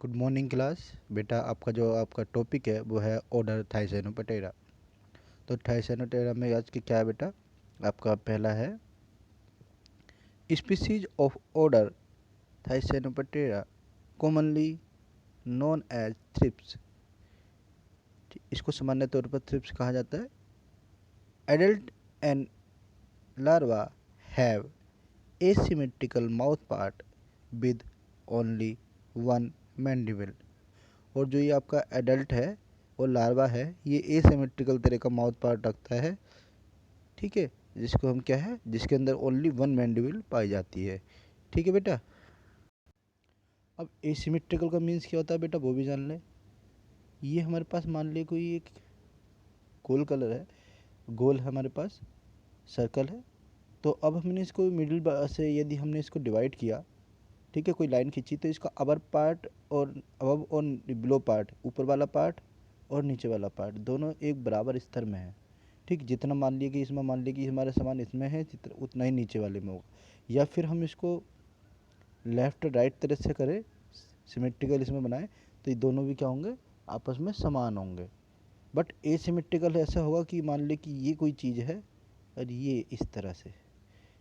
Good morning class. बेटा आपका जो आपका टॉपिक है वो है ऑर्डर थाइसेनोपेटेरा। तो थाइसेनोपेटेरा में आज की क्या है बेटा? आपका पहला है species of order Thysanoptera commonly known as thrips. इसको सामान्य तौर पर थ्रिप्स कहा जाता है। Adult and larva have asymmetrical mouth part with only one mandible. और जो ये आपका एडल्ट है और लार्वा है ये एसिमेट्रिकल तरह का माउथ पार्ट रखता है, ठीक है, जिसको हम क्या है, जिसके अंदर ओनली वन मैंडिबल पाई जाती है। ठीक है बेटा। अब एसिमेट्रिकल का मीन्स क्या होता है बेटा वो भी जान ले। ये हमारे पास मान ले कोई एक गोल कलर है, गोल है हमारे पास, सर्कल है। तो अब हमने इसको मिडिल से यदि हमने इसको डिवाइड किया, ठीक है, कोई लाइन खींची, तो इसका अपर पार्ट और अब और बिलो पार्ट, ऊपर वाला पार्ट और नीचे वाला पार्ट दोनों एक बराबर स्तर में है। ठीक, जितना मान लिया कि इसमें मान लिया कि हमारा सामान इसमें है उतना ही नीचे वाले में होगा। या फिर हम इसको लेफ़्ट राइट तरह से करें, सिमेट्रिकल इसमें बनाएं, तो ये दोनों भी क्या होंगे, आपस में समान होंगे। बट एसिमेट्रिकल ऐसा होगा कि मान लें कि ये कोई चीज़ है और ये इस तरह से।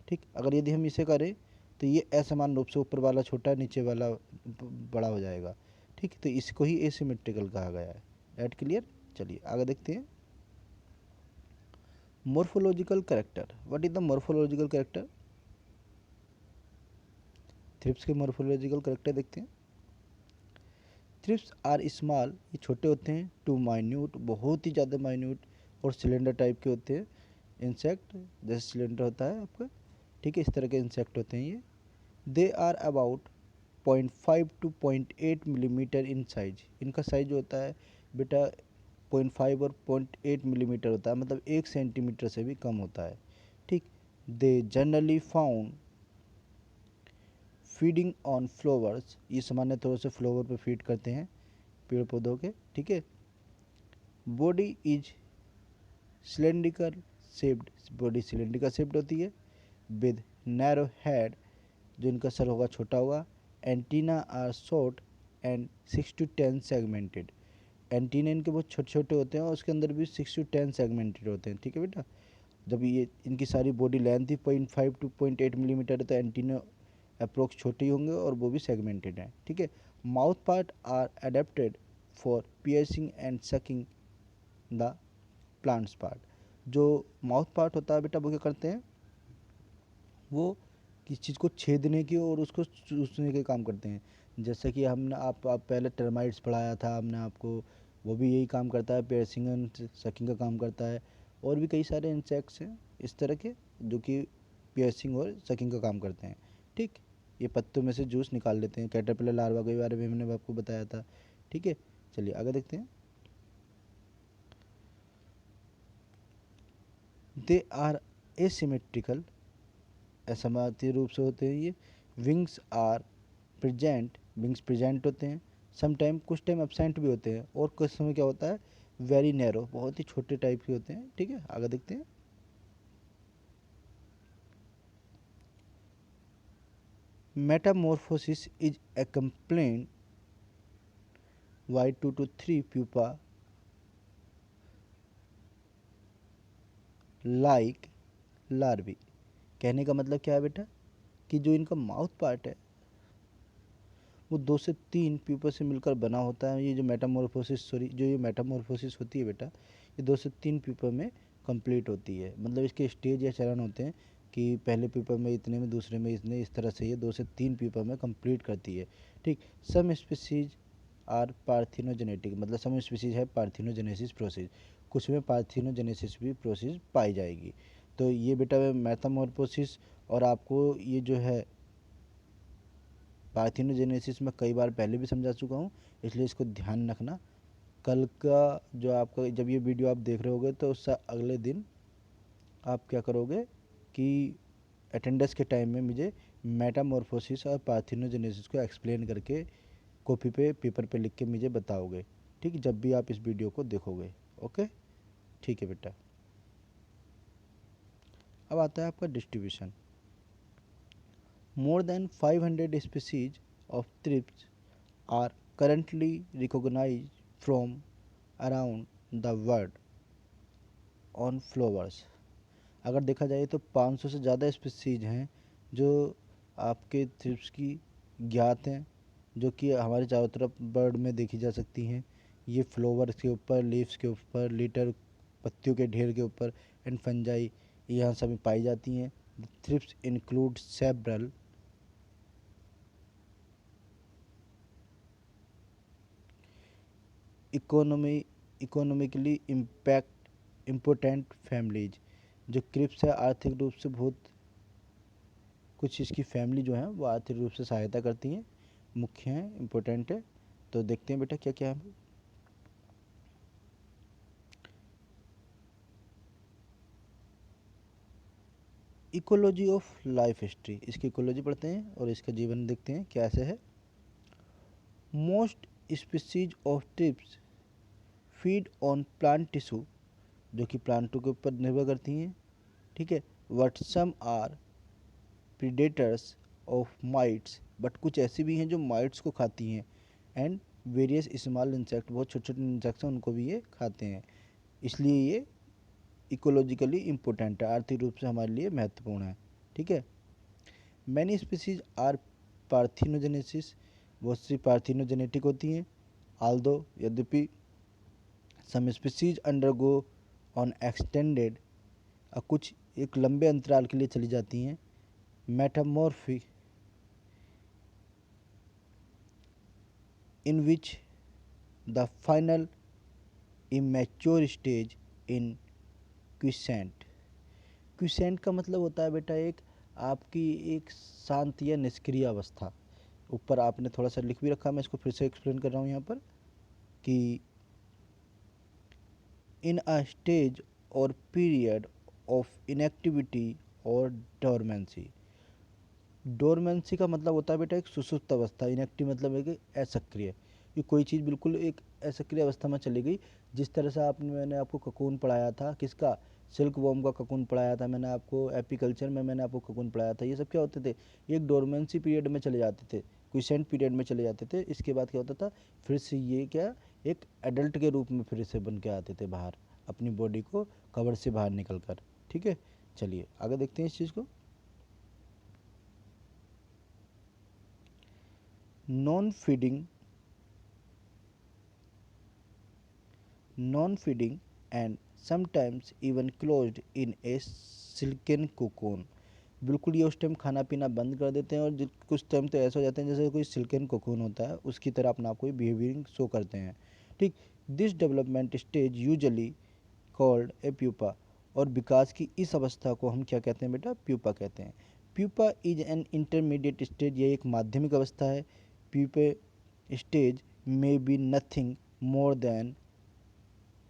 ठीक, अगर यदि हम इसे करें तो ये असमान रूप से ऊपर वाला छोटा नीचे वाला बड़ा हो जाएगा। ठीक, तो इसको ही एसिमेट्रिकल कहा गया है। It clear? चलिए आगे देखते हैं। Morphological character. What is the morphological character? Thrips के मोर्फोलॉजिकल कैरेक्टर देखते हैं। थ्रिप्स आर स्मॉल, ये छोटे होते हैं, टू माइन्यूट, बहुत ही ज़्यादा माइन्यूट, और सिलेंडर टाइप के होते हैं। इंसेक्ट जैसे सिलेंडर होता है आपका, ठीक है, इस तरह के इंसेक्ट होते हैं ये। They are about 0.5 to 0.8 millimeter in size. इनका साइज जो होता है बेटा 0.5 और 0.8 मिलीमीटर होता है, मतलब 1 सेंटीमीटर से भी कम होता है। ठीक, they generally found feeding on flowers, ये सामान्य तौर से फ्लावर पर फीड करते हैं, पेड़ पौधों के। ठीक है। Body is cylindrical shaped, body cylindrical shaped होती है, विद नैरो हेड, जो इनका सर होगा छोटा होगा। Antenna are short and 6 to 10 सेगमेंटेड। एंटीना इनके बहुत छोटे छोटे होते हैं और उसके अंदर भी 6 to 10 सेगमेंटेड होते हैं। ठीक है बेटा। जब ये इनकी सारी body length he 0.5 to 0.8 millimetre है तो एंटीना अप्रोक्स छोटे ही होंगे और वो भी सेगमेंटेड हैं। ठीक है। Mouth part are adapted for piercing and sucking the plants part. जो माउथ पार्ट होता है बेटा वो क्या करते हैं, वो किस चीज़ को छेदने की और उसको चूसने के काम करते हैं। जैसे कि हमने आप पहले टर्माइट्स पढ़ाया था हमने आपको, वो भी यही काम करता है, पियर्सिंग एंड सकिंग का काम करता है। और भी कई सारे इंसेक्ट्स हैं इस तरह के जो कि पियर्सिंग और सकिंग का काम करते हैं। ठीक, ये पत्तों में से जूस निकाल लेते हैं। कैटरपिलर लार्वा के बारे में मैंने आपको बताया था। ठीक है, चलिए आगे देखते हैं। दे आर एसिमेट्रिकल, असमांतीय रूप से होते हैं ये। Wings are present, wings present होते हैं। सम टाइम, कुछ टाइम एबसेंट भी होते हैं। और कुछ समय क्या होता है, वेरी नैरो, बहुत ही छोटे टाइप के होते हैं। ठीक है, आगे देखते हैं। Metamorphosis is explained by 2 to 3 pupa like larvae. कहने का मतलब क्या है बेटा, कि जो इनका माउथ पार्ट है वो 2 से 3 प्यूपा से मिलकर बना होता है। ये जो मेटामॉर्फोसिस, सॉरी, जो ये मेटामॉर्फोसिस होती है बेटा, ये 2 से 3 प्यूपा में कंप्लीट होती है। मतलब इसके स्टेज या चरण होते हैं कि पहले प्यूपा में इतने में, दूसरे में इतने, इस तरह से ये 2 से 3 प्यूपा में कंप्लीट करती है। ठीक, सम स्पीसीज आर पार्थिनोजेनेटिक, मतलब सम स्पीसीज है पार्थिनोजेनेसिस प्रोसेस, कुछ में पार्थिनोजेनेसिस भी प्रोसेस पाई जाएगी। तो ये बेटा मेटामॉर्फोसिस, और आपको ये जो है पार्थिनोजेनेसिस में कई बार पहले भी समझा चुका हूँ, इसलिए इसको ध्यान रखना। कल का जो आपका, जब ये वीडियो आप देख रहे होगे तो उससे अगले दिन आप क्या करोगे कि अटेंडेंस के टाइम में मुझे मेटामॉर्फोसिस और पार्थिनोजेनेसिस को एक्सप्लेन करके कॉपी पे, पेपर पे लिख के मुझे बताओगे। ठीक, जब भी आप इस वीडियो को देखोगे। ओके, ठीक है बेटा। अब आता है आपका distribution. More than 500 species of thrips are currently recognized from around the world on flowers। अगर देखा जाए तो 500 से ज़्यादा स्पीसीज हैं जो आपके थ्रिप्स की ज्ञात हैं, जो कि हमारे चारों तरफ बर्ड में देखी जा सकती हैं। ये फ्लावर्स के ऊपर, लीव्स के ऊपर, लिटर पत्तियों के ढेर के ऊपर एंड फंजाई यहाँ सभी पाई जाती हैं। Thrips include several economically impact important families. जो क्रिप्स है आर्थिक रूप से बहुत कुछ इसकी फैमिली जो है वो आर्थिक रूप से सहायता करती हैं, मुख्य हैं, इम्पोर्टेंट है। तो देखते हैं बेटा क्या क्या है। इकोलॉजी ऑफ लाइफ हिस्ट्री, इसकी इकोलॉजी पढ़ते हैं और इसका जीवन देखते हैं कैसे है। Most species of trips feed on plant tissue, जो कि प्लांटों के ऊपर निर्भर करती हैं, ठीक है। But some are predators of mites, but कुछ ऐसी भी हैं जो माइट्स को खाती हैं। एंड वेरियस स्मॉल इंसेक्ट, बहुत छोटे छोटे इंसेक्ट्स हैं उनको भी ये खाते हैं। इसलिए ये इकोलॉजिकली इम्पोर्टेंट है, आर्थिक रूप से हमारे लिए महत्वपूर्ण है, ठीक है। मैनी स्पीसीज आर पार्थिनोजेनेसिस, बहुत सी पार्थिनोजेनेटिक होती हैं। आल्दो, यद्यपि some species undergo on extended, कुछ एक लंबे अंतराल के लिए चली जाती हैं। Metamorphy in which the final immature stage in quiescent। Quiescent का मतलब होता है बेटा एक आपकी एक शांत या निष्क्रिय अवस्था। ऊपर आपने थोड़ा सा लिख भी रखा, मैं इसको फिर से एक्सप्लेन कर रहा हूँ यहाँ पर कि इन अ स्टेज और पीरियड ऑफ इनएक्टिविटी और डोरमेंसी। डोरमेंसी का मतलब होता है बेटा एक सुसुप्त अवस्था, इनएक्टिव मतलब है कि असक्रिय, कि कोई चीज़ बिल्कुल एक असक्रिय अवस्था में चली गई। जिस तरह से मैंने आपको ककून पढ़ाया था, किसका, सिल्क वॉर्म का ककून पढ़ाया था मैंने आपको, एपीकल्चर में मैंने आपको ककून पढ़ाया था। ये सब क्या होते थे, एक डोरमेंसी पीरियड में चले जाते थे, क्विसेंट पीरियड में चले जाते थे। इसके बाद क्या होता था, फिर से ये क्या एक एडल्ट के रूप में फिर से बन के आते थे बाहर, अपनी बॉडी को कवर से बाहर निकल कर, ठीक है। चलिए आगे देखते हैं इस चीज़ को। Non feeding and sometimes even closed in A silken cocoon. बिल्कुल ये उस टाइम खाना पीना बंद कर देते हैं और कुछ टाइम तो ऐसा हो जाते हैं जैसे कोई सिल्कन कोकोन होता है उसकी तरह अपना आप कोई बिहेवियरिंग शो करते हैं, ठीक। This development stage usually called a pupa, और विकास की इस अवस्था को हम क्या कहते हैं बेटा, प्यूपा कहते हैं। Pupa is an intermediate stage, ये एक माध्यमिक अवस्था है। प्यूपे स्टेज में be nothing more than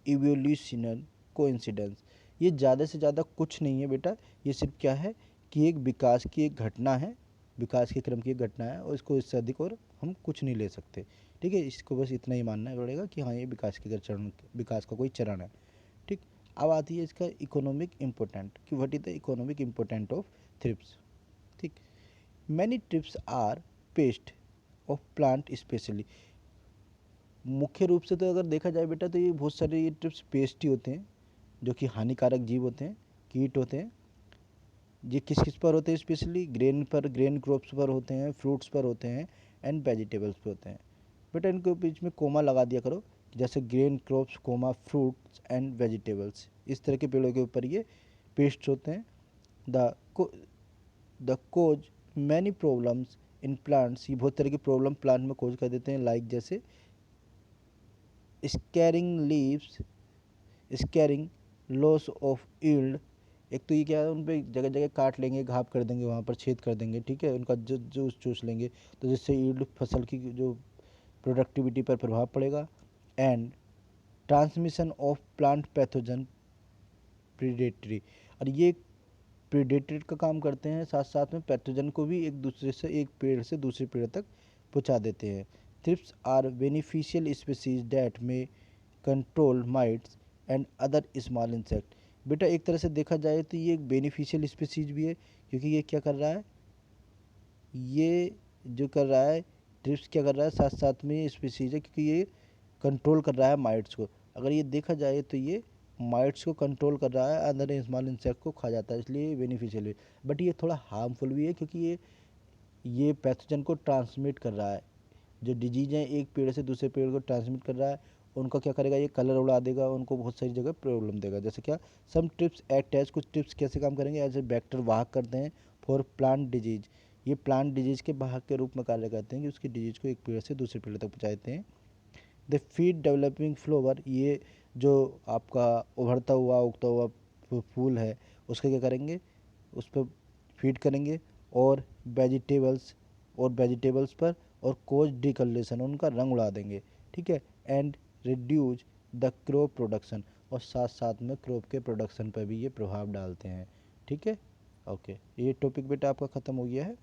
evolutional coincidence. ये ज़्यादा से ज़्यादा कुछ नहीं है बेटा, ये सिर्फ क्या है कि एक विकास की एक घटना है, विकास के क्रम की एक घटना है, और इसको इससे अधिक और हम कुछ नहीं ले सकते, ठीक है। इसको बस इतना ही मानना पड़ेगा कि हाँ ये विकास के चरण, विकास का कोई चरण है, ठीक। अब आती है इसका इकोनॉमिक इम्पोर्टेंट, कि what is the economic important of thrips, ठीक। Many thrips are pest of plant specially. मुख्य रूप से तो अगर देखा जाए बेटा तो ये बहुत सारे ये ट्रिप्स पेस्ट ही होते हैं, जो कि हानिकारक जीव होते हैं, कीट होते हैं। ये किस किस पर होते हैं, स्पेशली ग्रेन पर, ग्रेन क्रॉप्स पर होते हैं, फ्रूट्स पर होते हैं एंड वेजिटेबल्स पर होते हैं। बेटा इनके बीच में कोमा लगा दिया करो, जैसे grain crops comma fruits and vegetables, इस तरह के पेड़ों के ऊपर ये पेस्ट होते हैं। The the cause many problems in plants, ये बहुत तरह की प्रॉब्लम प्लांट में कोज कर देते हैं, लाइक जैसे scaring leaves, scaring, loss of yield. एक तो ये क्या है, उन पर जगह जगह काट लेंगे, घाप कर देंगे, वहाँ पर छेद कर देंगे, ठीक है, उनका जूस चूस लेंगे, तो जिससे ईल्ड फसल की जो प्रोडक्टिविटी पर प्रभाव पड़ेगा। And transmission of plant pathogen predatory, और ये प्रीडेटर का काम करते हैं, साथ साथ में पैथोजन को भी एक दूसरे से, एक पेड़ से दूसरे पेड़ तक पहुंचा देते हैं। Thrips are beneficial species that may control mites and other small insect. बेटा एक तरह से देखा जाए तो ये एक बेनिफिशियल स्पीसीज भी है, क्योंकि ये क्या कर रहा है, ये जो कर रहा है ट्रिप्स क्या कर रहा है, साथ साथ में स्पीसीज है क्योंकि ये कंट्रोल कर रहा है माइट्स को। अगर ये देखा जाए तो ये माइट्स को कंट्रोल कर रहा है, अंदर स्मॉल इंसेक्ट को खा जाता है, इसलिए बेनिफिशियल है। बट ये थोड़ा हार्मफुल भी है क्योंकि ये पैथोजन को ट्रांसमिट कर रहा है। जो डिजीज है एक पेड़ से दूसरे पेड़ को ट्रांसमिट कर रहा है, उनका क्या करेगा, ये कलर उड़ा देगा, उनको बहुत सारी जगह प्रॉब्लम देगा। जैसे क्या, सम ट्रिप्स एक्ट एज, कुछ ट्रिप्स कैसे काम करेंगे, एज ए वेक्टर वाहक करते हैं फॉर प्लांट डिजीज। ये प्लांट डिजीज के वाहक के रूप में कार्य करते हैं कि उसकी डिजीज को एक पेड़ से दूसरे पेड़ तक पहुँचाते हैं। द फीड डेवलपिंग फ्लावर, ये जो आपका उभरता हुआ उगता हुआ फूल है उसका क्या करेंगे, उस पर फीड करेंगे। और वेजिटेबल्स पर, और कोज डिकलरेशन, उनका रंग उड़ा देंगे, ठीक है। And reduce the crop production, और साथ साथ में क्रॉप के प्रोडक्शन पर भी ये प्रभाव डालते हैं, ठीक है। ओके, ये टॉपिक बेटा आपका ख़त्म हो गया है,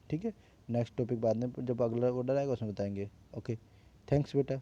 ठीक है। नेक्स्ट टॉपिक बाद में जब अगला ऑर्डर आएगा उसमें बताएंगे। ओके, थैंक्स बेटा।